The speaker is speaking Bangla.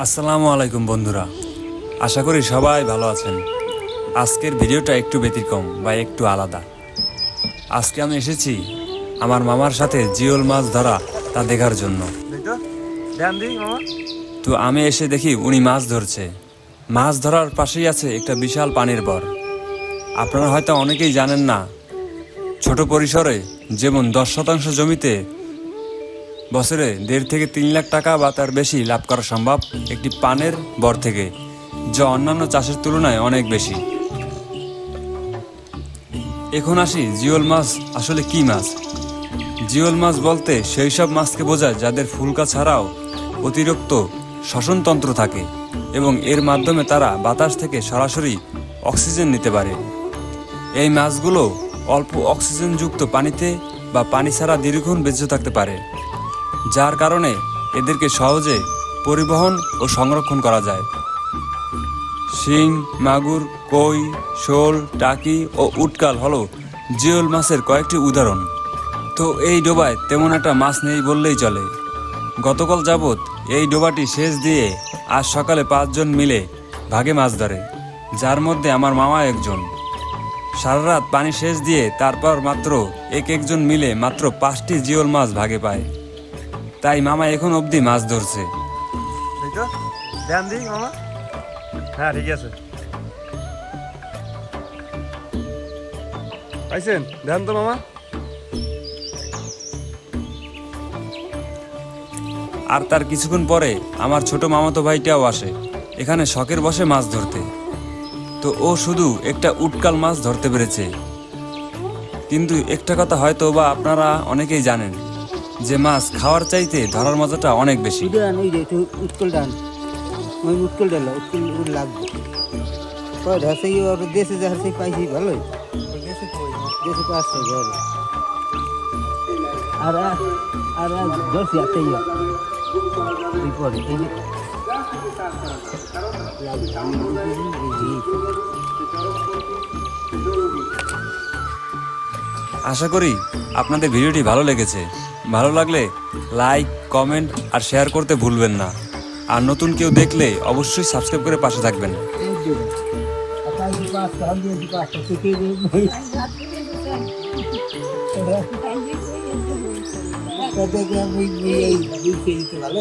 আসসালামু আলাইকুম বন্ধুরা, আশা করি সবাই ভালো আছেন। আজকের ভিডিওটা একটু ব্যতিক্রম বা একটু আলাদা। আজকে আমি এসেছি আমার মামার সাথে জিওল মাছ ধরা তা দেখার জন্য। তো আমি এসে দেখি উনি মাছ ধরছে। মাছ ধরার পাশেই আছে একটা বিশাল পানির বর। আপনারা হয়তো অনেকেই জানেন না, ছোট পরিসরে যেমন 10% জমিতে বছরে 1.5 থেকে 3 লাখ টাকা বা তার বেশি লাভ করা সম্ভব একটি পানের বর থেকে, যা অন্যান্য চাষের তুলনায় অনেক বেশি। এখন আসি জিওল মাছ আসলে কি মাছ। জিওল মাছ বলতে সেই সব মাছকে বোঝায় যাদের ফুলকা ছাড়াও অতিরিক্ত শ্বসনতন্ত্র থাকে এবং এর মাধ্যমে তারা বাতাস থেকে সরাসরি অক্সিজেন নিতে পারে। এই মাছগুলো অল্প অক্সিজেনযুক্ত পানিতে বা পানি ছাড়া দীর্ঘক্ষণ বেঁচে থাকতে পারে, যার কারণে এদেরকে সহজে পরিবহন ও সংরক্ষণ করা যায়। শিং, মাগুর, কই, শোল, টাকি ও উটকাল হলো জিওল মাছের কয়েকটি উদাহরণ। তো এই ডোবায় তেমন একটা মাছ নেই বললেই চলে। গতকাল যাবৎ এই ডোবাটি সেচ দিয়ে আজ সকালে 5 জন মিলে ভাগে মাছ ধরে, যার মধ্যে আমার মামা একজন। সারা রাত পানি সেচ দিয়ে তারপর মাত্র একজন মিলে মাত্র 5টি জিওল মাছ ভাগে পায়। তাই মামা এখন অবধি মাছ ধরছে। হ্যাঁ ঠিক আছে পাইছেন, ধ্যান তো মামা। আর তার কিছুক্ষণ পরে আমার ছোট মামাতো ভাইটাও আসে এখানে শখের বসে মাছ ধরতে। তো ও শুধু একটা উটকাল মাছ ধরতে পেরেছে, কিন্তু একটা কথা হয়তো বা আপনারা অনেকেই জানেন যে মাছ খাওয়ার চাইতে ধরার মজাটা অনেক বেশি। উৎকল ডান ওই উৎকল ডাল উৎকল লাগবে ধরছে দেশে ধরছে পাইছি ভালোই দেশে পাচ্ছে ঘর আর আর ধরছি একটা পরে আশা করি আপনাদের ভিডিওটি ভালো লেগেছে। ভালো লাগলে লাইক, কমেন্ট আর শেয়ার করতে ভুলবেন না। আর নতুন কেউ দেখলে অবশ্যই সাবস্ক্রাইব করে পাশে থাকবেন। ভালো